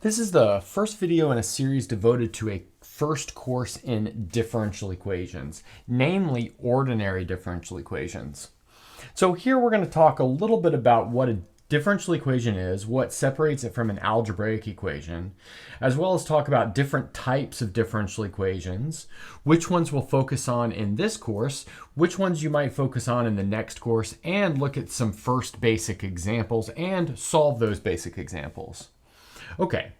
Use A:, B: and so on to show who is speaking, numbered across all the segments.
A: This is the first video in a series devoted to a first course in differential equations, namely ordinary differential equations. So here we're going to talk a little bit about what a differential equation is, what separates it from an algebraic equation, as well as talk about different types of differential equations, which ones we'll focus on in this course, which ones you might focus on in the next course, and look at some first basic examples and solve those basic examples. Okay,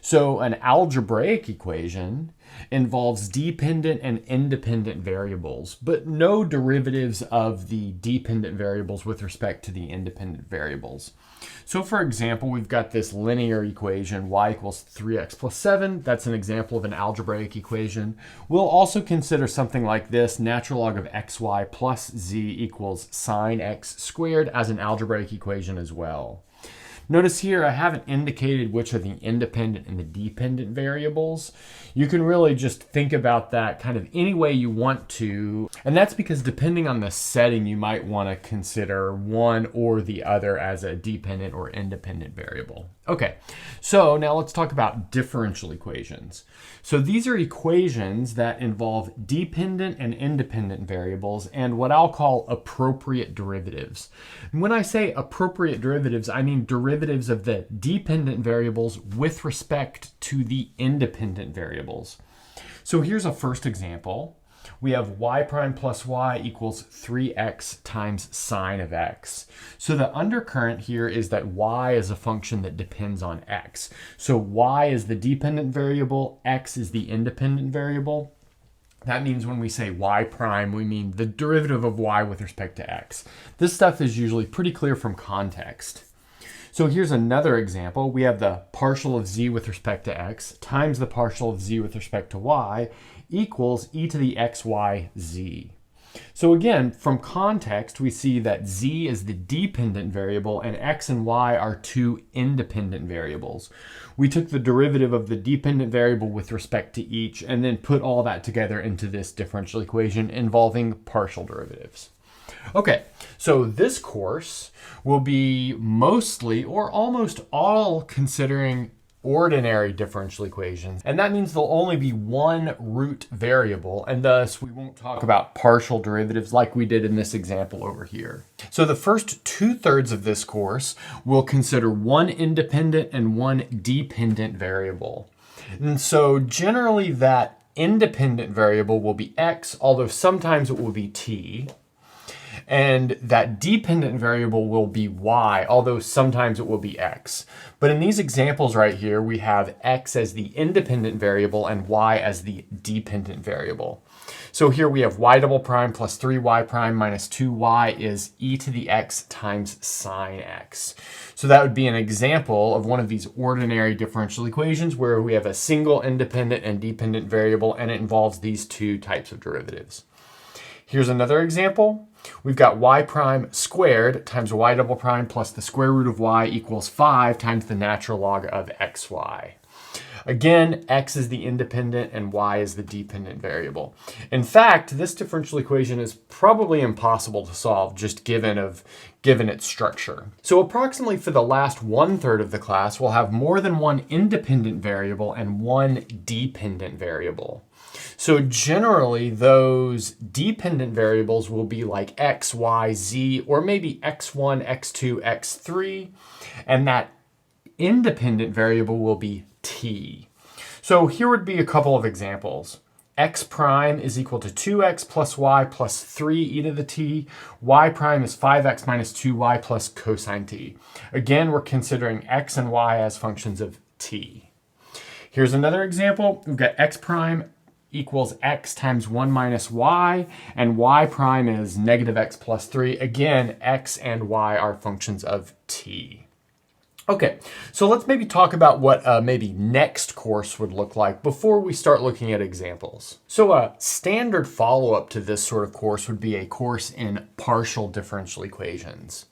A: so an algebraic equation involves dependent and independent variables, but no derivatives of the dependent variables with respect to the independent variables. So for example, we've got this linear equation, y equals 3x plus 7. That's an example of an algebraic equation. We'll also consider something like this, natural log of xy plus z equals sine x squared, as an algebraic equation as well. Notice here I haven't indicated which are the independent and the dependent variables. You can really just think about that kind of any way you want to. And that's because depending on the setting, you might want to consider one or the other as a dependent or independent variable. Okay, so now let's talk about differential equations. So these are equations that involve dependent and independent variables and what I'll call appropriate derivatives. And when I say appropriate derivatives, I mean derivatives of the dependent variables with respect to the independent variables. So here's a first example. We have y prime plus y equals 3x times sine of x. So the undercurrent here is that y is a function that depends on x. So y is the dependent variable, x is the independent variable. That means when we say y prime, we mean the derivative of y with respect to x. This stuff is usually pretty clear from context. So here's another example. We have the partial of z with respect to x times the partial of z with respect to y equals e to the xy z. So again, from context, we see that z is the dependent variable and x and y are two independent variables. We took the derivative of the dependent variable with respect to each and then put all that together into this differential equation involving partial derivatives. Okay, so this course will be mostly or almost all considering ordinary differential equations, and that means there'll only be one root variable, and thus we won't talk about partial derivatives like we did in this example over here. So the first 2/3 of this course will consider one independent and one dependent variable. And so generally that independent variable will be x, although sometimes it will be t. And that dependent variable will be y, although sometimes it will be x. But in these examples right here, we have x as the independent variable and y as the dependent variable. So here we have y double prime plus 3y prime minus 2y is e to the x times sine x. So that would be an example of one of these ordinary differential equations where we have a single independent and dependent variable and it involves these two types of derivatives. Here's another example. We've got y prime squared times y double prime plus the square root of y equals 5 times the natural log of xy. Again, x is the independent and y is the dependent variable. In fact, this differential equation is probably impossible to solve just given its structure. So approximately for the last 1/3 of the class, we'll have more than one independent variable and one dependent variable. So generally, those dependent variables will be like x, y, z, or maybe x1, x2, x3, and that independent variable will be t. So here would be a couple of examples. X prime is equal to 2x plus y plus 3 e to the t. Y prime is 5x minus 2y plus cosine t. Again, we're considering x and y as functions of t. Here's another example. We've got x prime equals x times 1 minus y, and y prime is negative x plus 3. Again, x and y are functions of t. Okay, so let's maybe talk about what maybe next course would look like before we start looking at examples. So a standard follow-up to this sort of course would be a course in partial differential equations.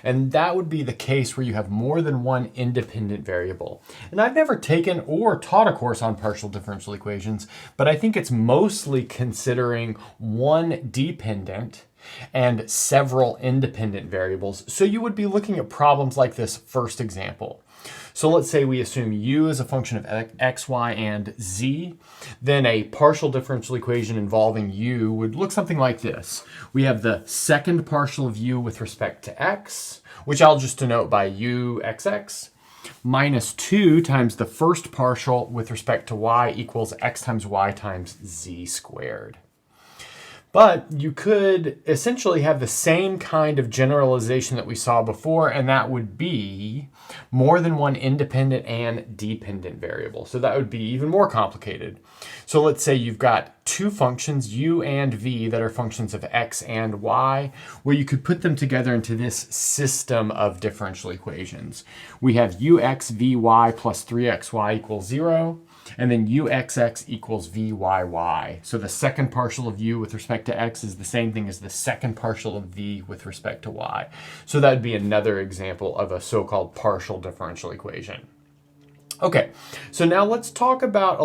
A: And that would be the case where you have more than one independent variable. And I've never taken or taught a course on partial differential equations, but I think it's mostly considering one dependent and several independent variables. So you would be looking at problems like this first example. So let's say we assume u is a function of x, y, and z. Then a partial differential equation involving u would look something like this. We have the second partial of u with respect to x, which I'll just denote by u xx, minus 2 times the first partial with respect to y equals x times y times z squared. But you could essentially have the same kind of generalization that we saw before, and that would be more than one independent and dependent variable. So that would be even more complicated. So let's say you've got two functions, u and v, that are functions of x and y, where you could put them together into this system of differential equations. We have ux vy plus 3xy equals 0. And then uxx equals vyy. So the second partial of u with respect to x is the same thing as the second partial of v with respect to y. So that would be another example of a so-called partial differential equation. Okay, so now let's talk about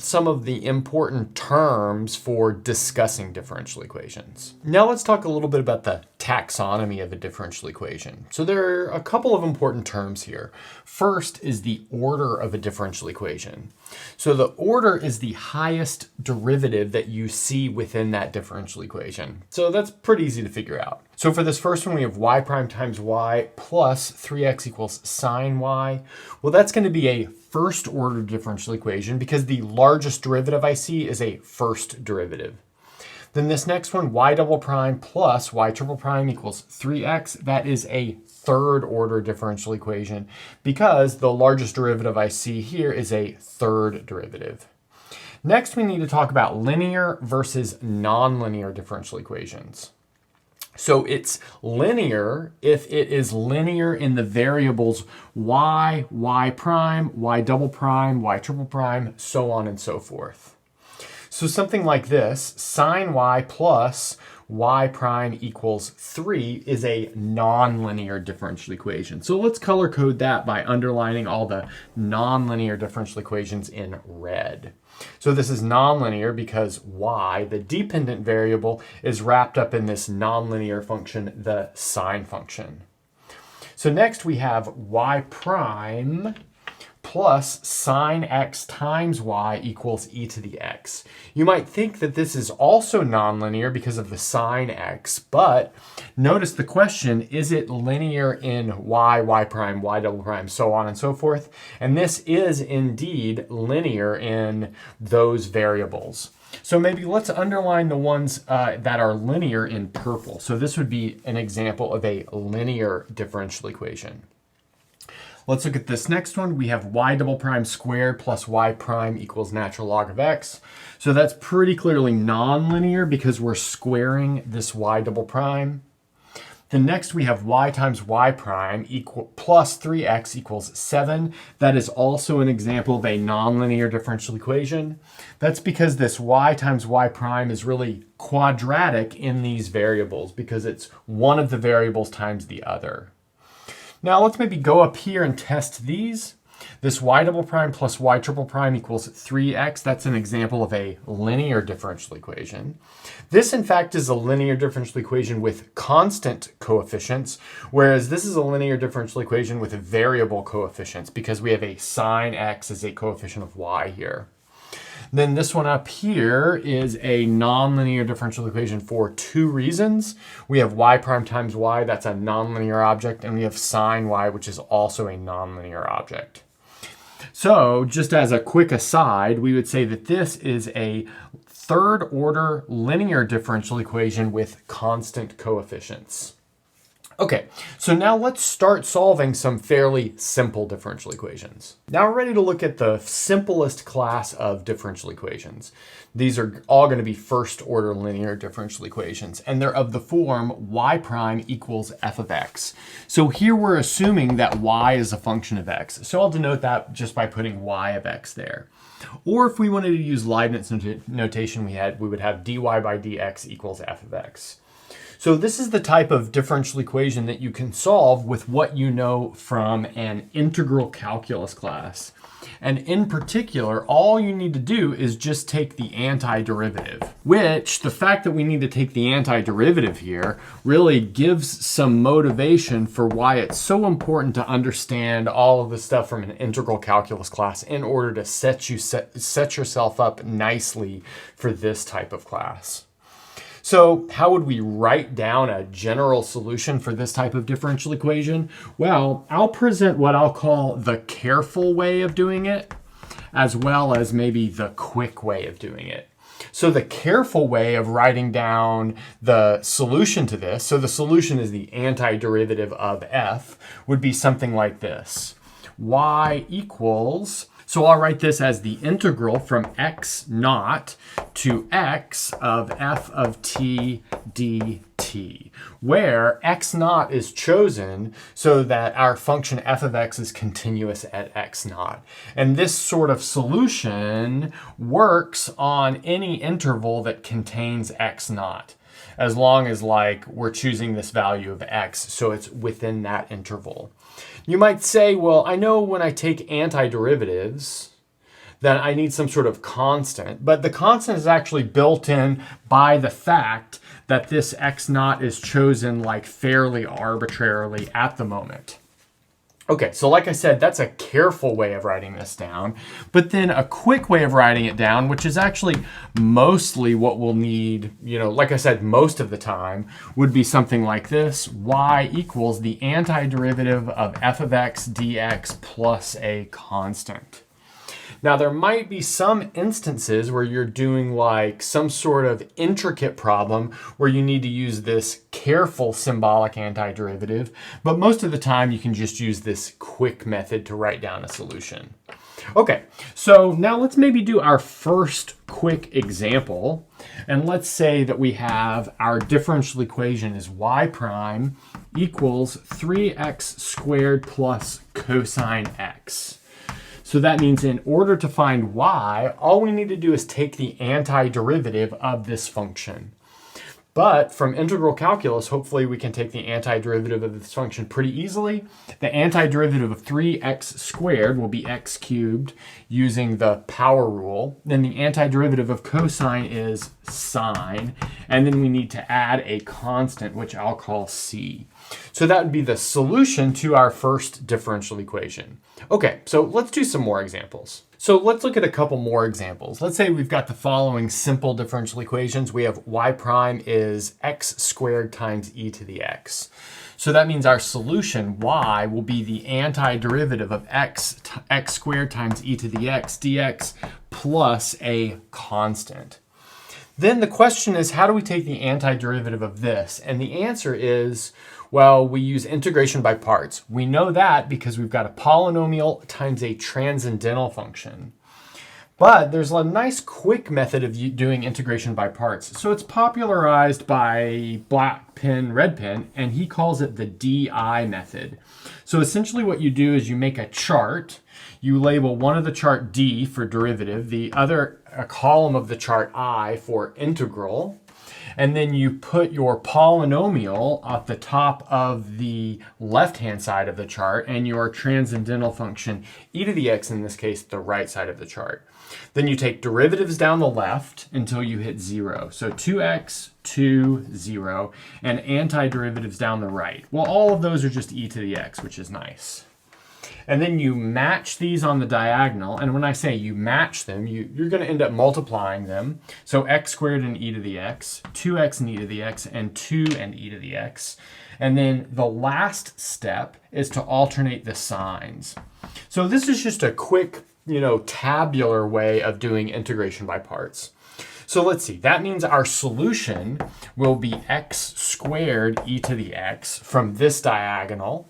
A: some of the important terms for discussing differential equations. Now let's talk a little bit about the taxonomy of a differential equation. So there are a couple of important terms here. First is the order of a differential equation. So the order is the highest derivative that you see within that differential equation. So that's pretty easy to figure out. So for this first one, we have y prime times y plus 3x equals sine y. Well, that's going to be a first order differential equation because the largest derivative I see is a first derivative. Then this next one, y double prime plus y triple prime equals 3x. That is a third order differential equation because the largest derivative I see here is a third derivative. Next, we need to talk about linear versus nonlinear differential equations. So it's linear if it is linear in the variables y, y prime, y double prime, y triple prime, so on and so forth. So something like this, sine y plus y prime equals 3 is a nonlinear differential equation. So let's color code that by underlining all the nonlinear differential equations in red. So this is nonlinear because y, the dependent variable, is wrapped up in this nonlinear function, the sine function. So next we have y prime plus sine x times y equals e to the x. You might think that this is also nonlinear because of the sine x, but notice the question, is it linear in y, y prime, y double prime, so on and so forth? And this is indeed linear in those variables. So maybe let's underline the ones that are linear in purple. So this would be an example of a linear differential equation. Let's look at this next one. We have y double prime squared plus y prime equals natural log of x. So that's pretty clearly nonlinear because we're squaring this y double prime. Then next we have y times y prime plus 3x equals 7. That is also an example of a nonlinear differential equation. That's because this y times y prime is really quadratic in these variables because it's one of the variables times the other. Now let's maybe go up here and test these. This y double prime plus y triple prime equals 3x. That's an example of a linear differential equation. This, in fact, is a linear differential equation with constant coefficients, whereas this is a linear differential equation with variable coefficients because we have a sine x as a coefficient of y here. Then this one up here is a nonlinear differential equation for two reasons. We have y prime times y, that's a nonlinear object, and we have sine y, which is also a nonlinear object. So just as a quick aside, we would say that this is a third order linear differential equation with constant coefficients. Okay, so now let's start solving some fairly simple differential equations. Now we're ready to look at the simplest class of differential equations. These are all going to be first order linear differential equations, and they're of the form y prime equals f of x. So here we're assuming that y is a function of x. So I'll denote that just by putting y of x there. Or if we wanted to use Leibniz notation we would have dy by dx equals f of x. So this is the type of differential equation that you can solve with what you know from an integral calculus class. And in particular, all you need to do is just take the antiderivative, which the fact that we need to take the antiderivative here really gives some motivation for why it's so important to understand all of the stuff from an integral calculus class in order to set yourself up nicely for this type of class. So how would we write down a general solution for this type of differential equation? Well, I'll present what I'll call the careful way of doing it, as well as maybe the quick way of doing it. So the careful way of writing down the solution to this, so the solution is the antiderivative of f, would be something like this. Y equals, so I'll write this as the integral from x naught to x of f of t dt, where x naught is chosen so that our function f of x is continuous at x naught. And this sort of solution works on any interval that contains x naught, as long as we're choosing this value of x, so it's within that interval. You might say, well, I know when I take antiderivatives, then I need some sort of constant, but the constant is actually built in by the fact that this x naught is chosen fairly arbitrarily at the moment. Okay, so like I said, that's a careful way of writing this down, but then a quick way of writing it down, which is actually mostly what we'll need, like I said, most of the time, would be something like this. Y equals the antiderivative of f of x dx plus a constant. Now, there might be some instances where you're doing some sort of intricate problem where you need to use this careful symbolic antiderivative, but most of the time you can just use this quick method to write down a solution. Okay, so now let's maybe do our first quick example, and let's say that we have our differential equation is y prime equals 3x squared plus cosine x. So that means in order to find y, all we need to do is take the antiderivative of this function. But from integral calculus, hopefully we can take the antiderivative of this function pretty easily. The antiderivative of 3x squared will be x cubed using the power rule. Then the antiderivative of cosine is sine. And then we need to add a constant, which I'll call c. So that would be the solution to our first differential equation. Okay, so let's do some more examples. So let's look at a couple more examples. Let's say we've got the following simple differential equations. We have y prime is x squared times e to the x. So that means our solution, y, will be the antiderivative of x squared times e to the x dx plus a constant. Then the question is, how do we take the antiderivative of this? And the answer is, well, we use integration by parts. We know that because we've got a polynomial times a transcendental function. But there's a nice quick method of doing integration by parts. So it's popularized by Black Pen, Red Pen, and he calls it the DI method. So essentially what you do is you make a chart. You label one of the chart D for derivative, the other a column of the chart I for integral. And then you put your polynomial at the top of the left-hand side of the chart and your transcendental function, e to the x, in this case, the right side of the chart. Then you take derivatives down the left until you hit 0. So 2x, 2, 0, and antiderivatives down the right. Well, all of those are just e to the x, which is nice. And then you match these on the diagonal. And when I say you match them, you're going to end up multiplying them. So x squared and e to the x, 2x and e to the x, and 2 and e to the x. And then the last step is to alternate the signs. So this is just a quick, tabular way of doing integration by parts. So let's see, that means our solution will be x squared e to the x from this diagonal,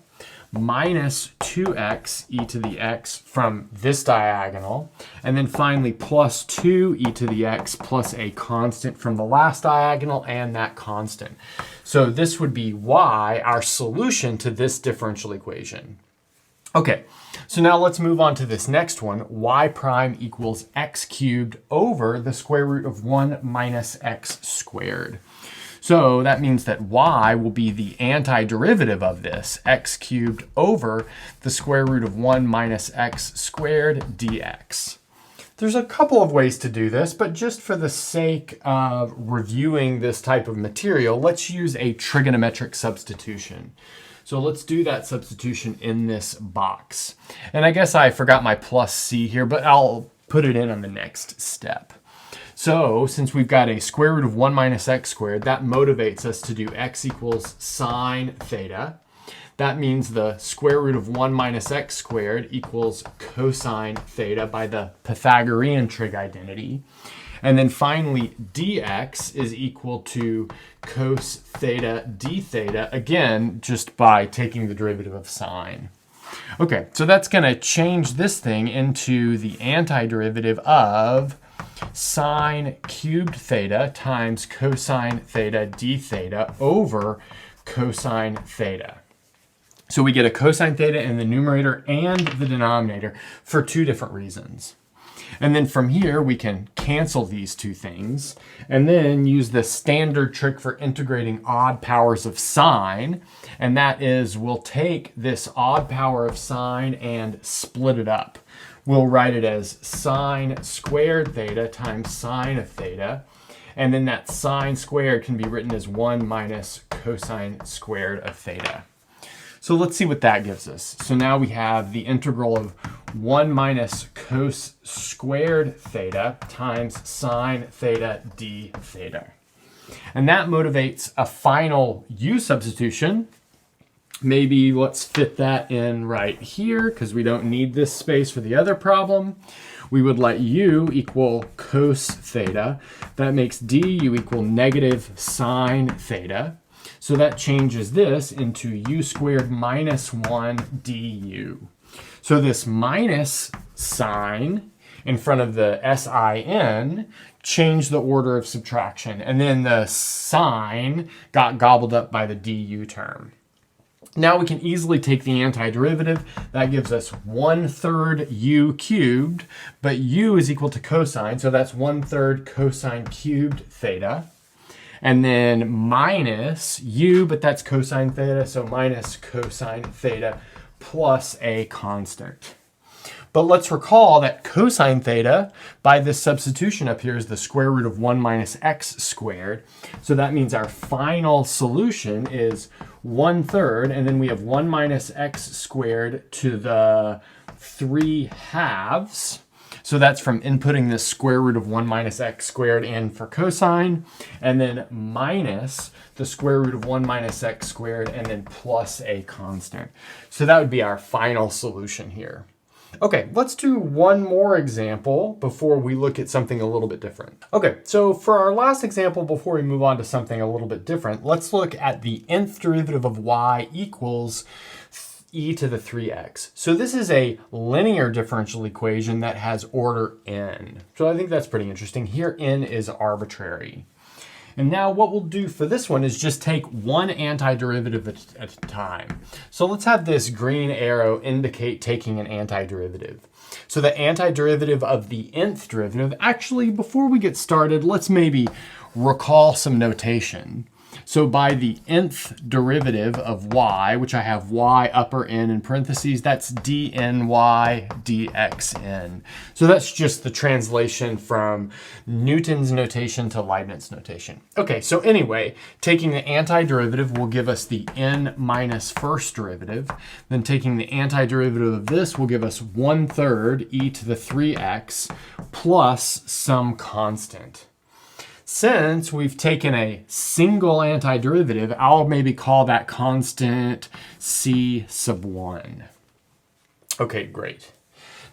A: minus 2x e to the x from this diagonal, and then finally plus 2 e to the x plus a constant from the last diagonal and that constant. So this would be y, our solution to this differential equation. Okay, so now let's move on to this next one. Y prime equals x cubed over the square root of 1 minus x squared. So that means that y will be the antiderivative of this, x cubed over the square root of 1 minus x squared dx. There's a couple of ways to do this, but just for the sake of reviewing this type of material, let's use a trigonometric substitution. So let's do that substitution in this box. And I guess I forgot my plus c here, but I'll put it in on the next step. So since we've got a square root of 1 minus x squared, that motivates us to do x equals sine theta. That means the square root of 1 minus x squared equals cosine theta by the Pythagorean trig identity. And then finally, dx is equal to cos theta d theta, again, just by taking the derivative of sine. Okay, so that's going to change this thing into the antiderivative of sine cubed theta times cosine theta d theta over cosine theta. So we get a cosine theta in the numerator and the denominator for two different reasons. And then from here, we can cancel these two things and then use the standard trick for integrating odd powers of sine. And that is, we'll take this odd power of sine and split it up. We'll write it as sine squared theta times sine of theta. And then that sine squared can be written as 1 minus cosine squared of theta. So let's see what that gives us. So now we have the integral of 1 minus cos squared theta times sine theta d theta. And that motivates a final u substitution. Maybe let's fit that in right here because we don't need this space for the other problem. We would let u equal cos theta. That makes du equal negative sine theta. So that changes this into u squared minus 1 du. So this minus sign in front of the sin changed the order of subtraction. And then the sign got gobbled up by the du term. Now we can easily take the antiderivative. That gives us 1/3 u cubed, but u is equal to cosine, so that's 1/3 cosine cubed theta. And then minus u, but that's cosine theta, so minus cosine theta plus a constant. But let's recall that cosine theta, by this substitution up here, is the square root of 1 minus x squared. So that means our final solution is 1/3, and then we have 1 minus x squared to the 3/2. So that's from inputting the square root of 1 minus x squared in for cosine, and then minus the square root of 1 minus x squared, and then plus a constant. So that would be our final solution here. Okay, let's do one more example before we look at something a little bit different. Okay, so for our last example, before we move on to something a little bit different, let's look at the nth derivative of y equals e to the 3x. So this is a linear differential equation that has order n. So I think that's pretty interesting. Here n is arbitrary. And now what we'll do for this one is just take one antiderivative at a time. So let's have this green arrow indicate taking an antiderivative. So the antiderivative of the nth derivative, actually before we get started, let's maybe recall some notation. So by the nth derivative of y, which I have y upper n in parentheses, that's dny dxn. So that's just the translation from Newton's notation to Leibniz notation. Okay, so anyway, taking the antiderivative will give us the n minus first derivative. Then taking the antiderivative of this will give us 1/3 e to the 3x plus some constant. Since we've taken a single antiderivative, I'll maybe call that constant c sub 1. Okay, great.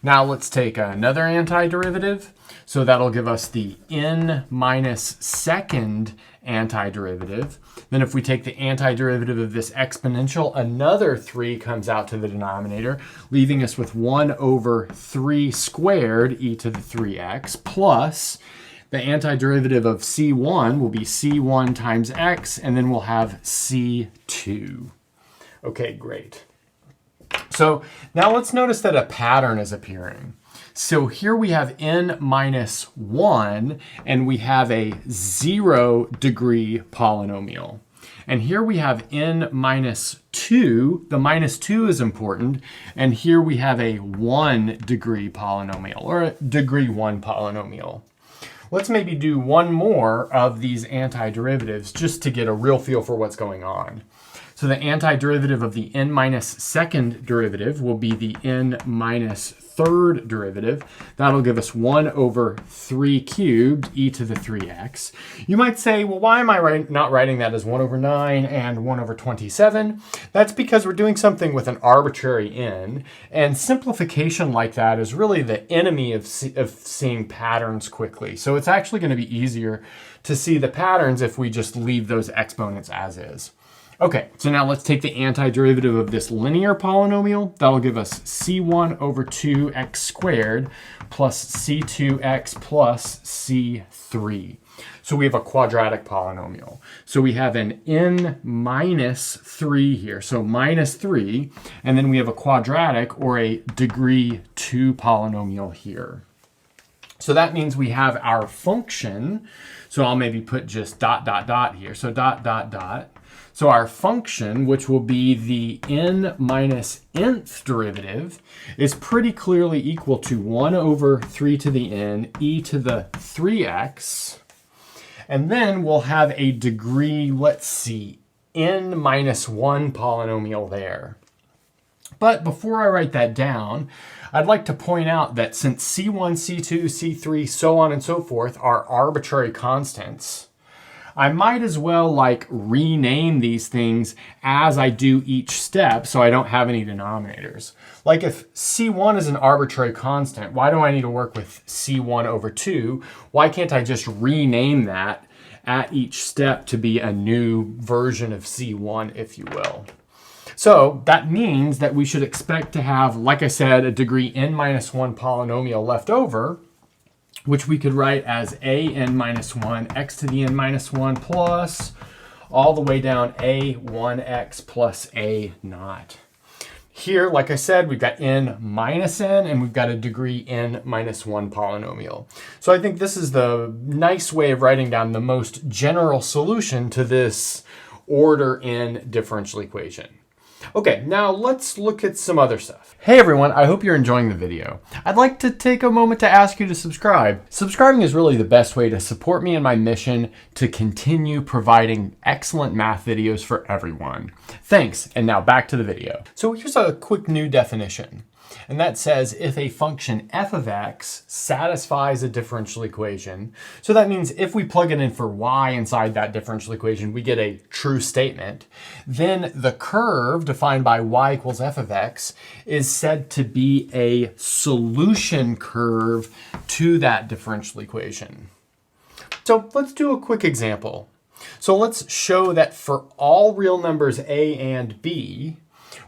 A: Now let's take another antiderivative. So that'll give us the n minus second antiderivative. Then if we take the antiderivative of this exponential, another 3 comes out to the denominator, leaving us with 1/3 squared e to the 3x plus the antiderivative of c1 will be c1 times x, and then we'll have c2. Okay, great. So now let's notice that a pattern is appearing. So here we have n minus 1, and we have a 0 degree polynomial. And here we have n minus 2. The minus 2 is important. And here we have a 1 degree polynomial, or a degree 1 polynomial. Let's maybe do one more of these antiderivatives just to get a real feel for what's going on. So the antiderivative of the n minus second derivative will be the n minus third derivative. That'll give us 1 over 3 cubed e to the 3x. You might say, well, why am I not writing that as 1 over 9 and 1 over 27? That's because we're doing something with an arbitrary n, and simplification like that is really the enemy of seeing patterns quickly. So it's actually going to be easier to see the patterns if we just leave those exponents as is. Okay, so now let's take the antiderivative of this linear polynomial. That'll give us c1 over 2x squared plus c2x plus c3. So we have a quadratic polynomial. So we have an n minus 3 here, so minus 3, and then we have a quadratic or a degree 2 polynomial here. So that means we have our function. So I'll maybe put just dot, dot, dot here. So dot, dot, dot. So our function, which will be the n minus nth derivative, is pretty clearly equal to 1 over 3 to the n e to the 3x. And then we'll have a degree, let's see, n minus 1 polynomial there. But before I write that down, I'd like to point out that since c1, c2, c3, so on and so forth are arbitrary constants, I might as well rename these things as I do each step so I don't have any denominators. Like if c1 is an arbitrary constant, why do I need to work with c1 over 2? Why can't I just rename that at each step to be a new version of c1, if you will? So that means that we should expect to have, like I said, a degree n minus 1 polynomial left over, which we could write as a n minus 1, x to the n minus 1 plus all the way down a 1x plus a naught. Here, like I said, we've got n minus n, and we've got a degree n minus 1 polynomial. So I think this is the nice way of writing down the most general solution to this order n differential equation. Okay, now let's look at some other stuff. Hey everyone, I hope you're enjoying the video. I'd like to take a moment to ask you to subscribe. Subscribing is really the best way to support me in my mission to continue providing excellent math videos for everyone. Thanks, and now back to the video. So here's a quick new definition. And that says if a function f of x satisfies a differential equation, so that means if we plug it in for y inside that differential equation, we get a true statement, then the curve defined by y equals f of x is said to be a solution curve to that differential equation. So let's do a quick example. So let's show that for all real numbers a and b,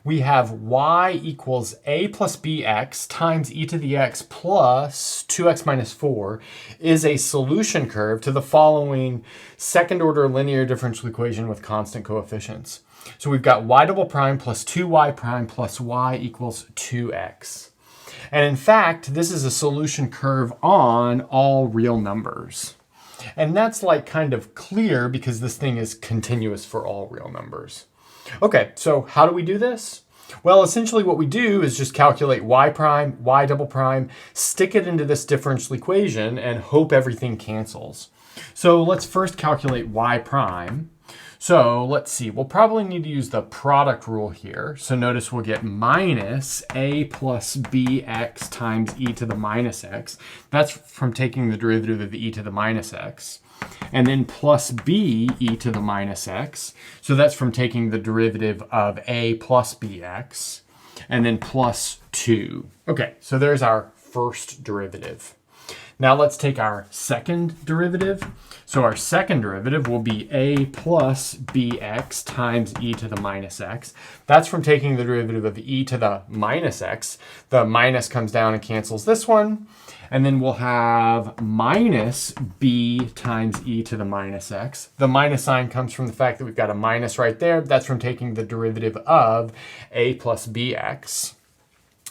A: we have y equals a plus bx times e to the x plus 2x minus 4 is a solution curve to the following second order linear differential equation with constant coefficients. So we've got y double prime plus 2y prime plus y equals 2x. And in fact, this is a solution curve on all real numbers. And that's kind of clear because this thing is continuous for all real numbers. Okay, so how do we do this? Well, essentially what we do is just calculate y prime, y double prime, stick it into this differential equation, and hope everything cancels. So let's first calculate y prime. So let's see, we'll probably need to use the product rule here. So notice we'll get minus a plus bx times e to the minus x. That's from taking the derivative of e to the minus x. And then plus b e to the minus x. So that's from taking the derivative of a plus bx. And then plus 2. Okay, so there's our first derivative. Now let's take our second derivative. So our second derivative will be a plus bx times e to the minus x. That's from taking the derivative of e to the minus x. The minus comes down and cancels this one. And then we'll have minus b times e to the minus x. The minus sign comes from the fact that we've got a minus right there. That's from taking the derivative of a plus bx.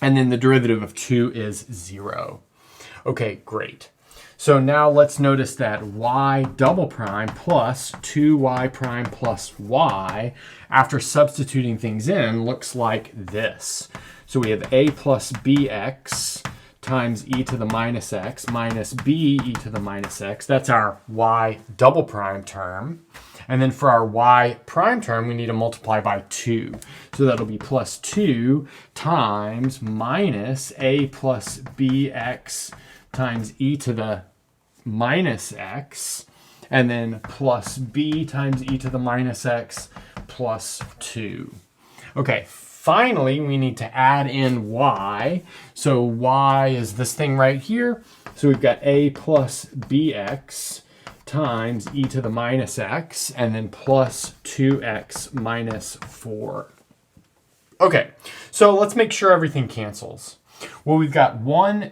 A: And then the derivative of 2 is 0. Okay, great. So now let's notice that y double prime plus 2y prime plus y, after substituting things in, looks like this. So we have a plus bx times e to the minus x minus b e to the minus x. That's our y double prime term. And then for our y prime term, we need to multiply by 2. So that'll be plus 2 times minus a plus bx times e to the minus x, and then plus b times e to the minus x plus 2. Okay, finally, we need to add in y. So y is this thing right here. So we've got a plus bx times e to the minus x, and then plus 2x minus 4. Okay, so let's make sure everything cancels. Well, we've got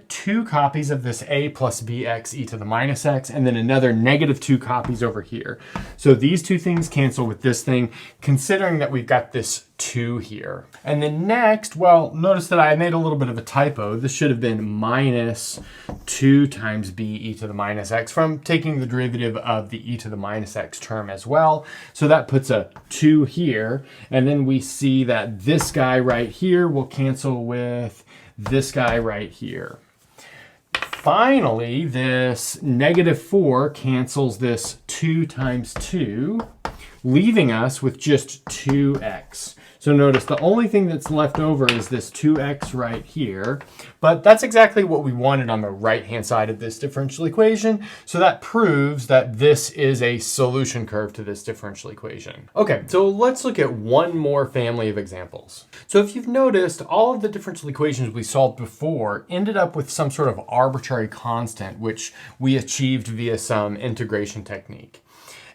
A: 2 copies of this a plus bx e to the minus x, and then another negative 2 copies over here. So these two things cancel with this thing, considering that we've got this 2 here. And then next, well, notice that I made a little bit of a typo. This should have been minus 2 times b e to the minus x from taking the derivative of the e to the minus x term as well. So that puts a 2 here. And then we see that this guy right here will cancel with this guy right here. Finally, this negative 4 cancels this 2 times 2, leaving us with just 2x. So notice the only thing that's left over is this 2x right here, but that's exactly what we wanted on the right-hand side of this differential equation. So that proves that this is a solution curve to this differential equation. Okay, so let's look at one more family of examples. So if you've noticed, all of the differential equations we solved before ended up with some sort of arbitrary constant, which we achieved via some integration technique.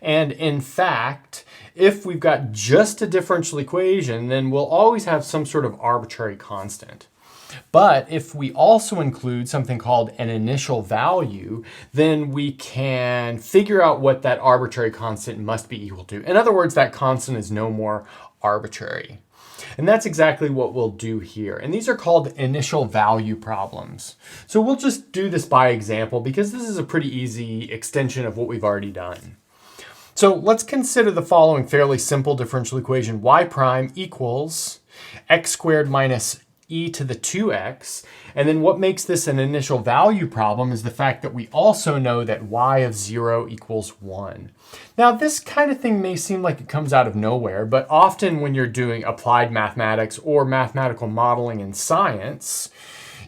A: And in fact, if we've got just a differential equation, then we'll always have some sort of arbitrary constant. But if we also include something called an initial value, then we can figure out what that arbitrary constant must be equal to. In other words, that constant is no more arbitrary. And that's exactly what we'll do here. And these are called initial value problems. So we'll just do this by example because this is a pretty easy extension of what we've already done. So let's consider the following fairly simple differential equation. Y prime equals x squared minus e to the 2x. And then what makes this an initial value problem is the fact that we also know that y of 0 equals 1. Now this kind of thing may seem like it comes out of nowhere, but often when you're doing applied mathematics or mathematical modeling in science,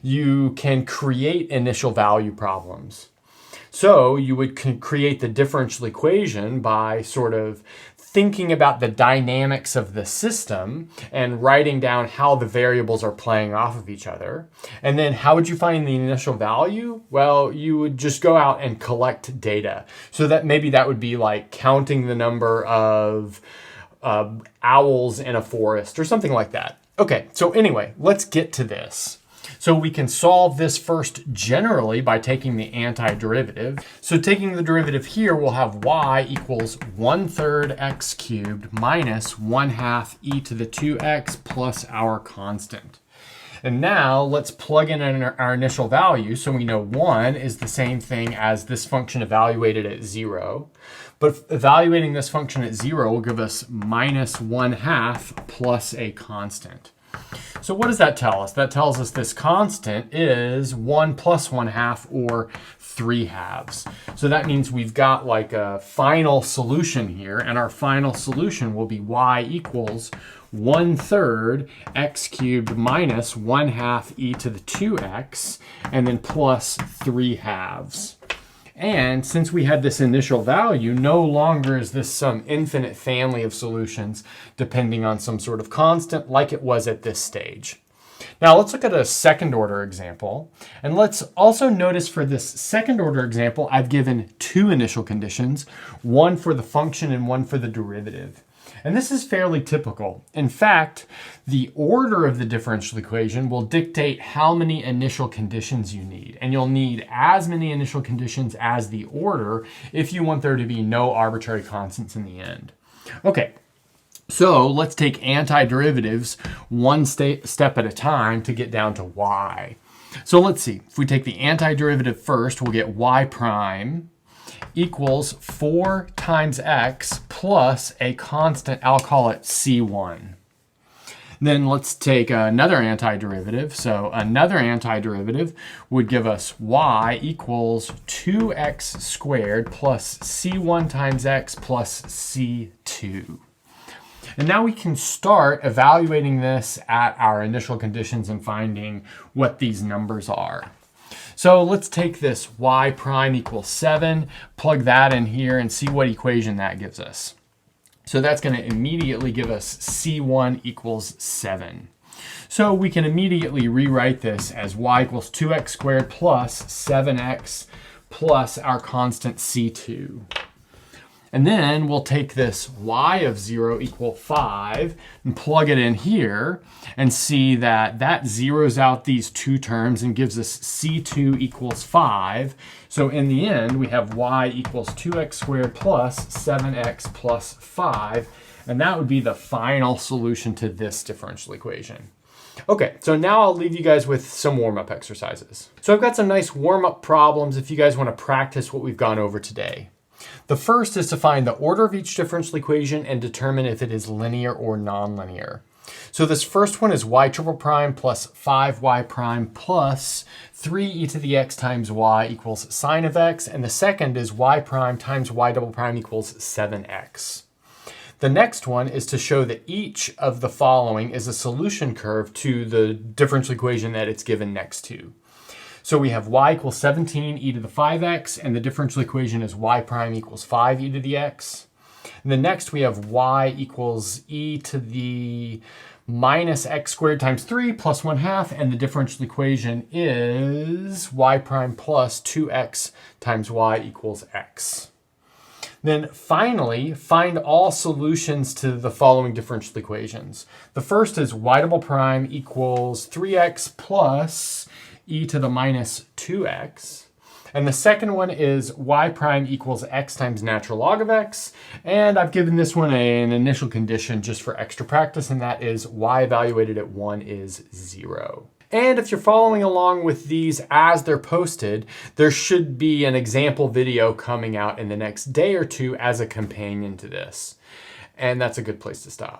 A: you can create initial value problems. So you would create the differential equation by sort of thinking about the dynamics of the system and writing down how the variables are playing off of each other. And then how would you find the initial value? Well, you would just go out and collect data. So that maybe that would be like counting the number of owls in a forest or something like that. Okay, so anyway, let's get to this. So we can solve this first generally by taking the antiderivative. So taking the derivative here, we'll have y equals 1/3 x cubed minus 1/2 e to the 2x plus our constant. And now let's plug in our initial value. So we know 1 is the same thing as this function evaluated at 0. But evaluating this function at 0 will give us minus 1/2 plus a constant. So what does that tell us? That tells us this constant is 1 plus 1/2 or 3/2. So that means we've got like a final solution here, and our final solution will be y equals 1/3 x cubed minus 1/2 e to the 2x, and then plus 3/2. And since we had this initial value, no longer is this some infinite family of solutions depending on some sort of constant like it was at this stage. Now let's look at a second order example. And let's also notice for this second order example, I've given 2 initial conditions, one for the function and one for the derivative. And this is fairly typical. In fact, the order of the differential equation will dictate how many initial conditions you need. And you'll need as many initial conditions as the order if you want there to be no arbitrary constants in the end. Okay, So let's take antiderivatives one step at a time to get down to y. So let's see. If we take the antiderivative first, we'll get y prime equals 4 times x plus a constant, I'll call it c1. Then let's take another antiderivative. So another antiderivative would give us y equals 2x squared plus c1 times x plus c2. And now we can start evaluating this at our initial conditions and finding what these numbers are. So let's take this y prime equals 7, plug that in here and see what equation that gives us. So that's going to immediately give us c1 equals 7. So we can immediately rewrite this as y equals 2x squared plus 7x plus our constant c2. And then we'll take this y of 0 equal 5 and plug it in here and see that that zeroes out these two terms and gives us c2 equals 5. So in the end, we have y equals 2x squared plus 7x plus 5. And that would be the final solution to this differential equation. Okay, so now I'll leave you guys with some warm-up exercises. So I've got some nice warm-up problems if you guys want to practice what we've gone over today. The first is to find the order of each differential equation and determine if it is linear or nonlinear. So this first one is y triple prime plus 5y prime plus 3e to the x times y equals sine of x. And the second is y prime times y double prime equals 7x. The next one is to show that each of the following is a solution curve to the differential equation that it's given next to. So we have y equals 17 e to the 5x, and the differential equation is y prime equals 5 e to the x. And then next we have y equals e to the minus x squared times 3 plus 1/2, and the differential equation is y prime plus 2x times y equals x. Then finally, find all solutions to the following differential equations. The first is y double prime equals 3x plus e to the minus 2x. And the second one is y prime equals x times natural log of x. And I've given this one an initial condition just for extra practice, and that is y evaluated at 1 is 0. And if you're following along with these as they're posted, there should be an example video coming out in the next day or two as a companion to this. And that's a good place to stop.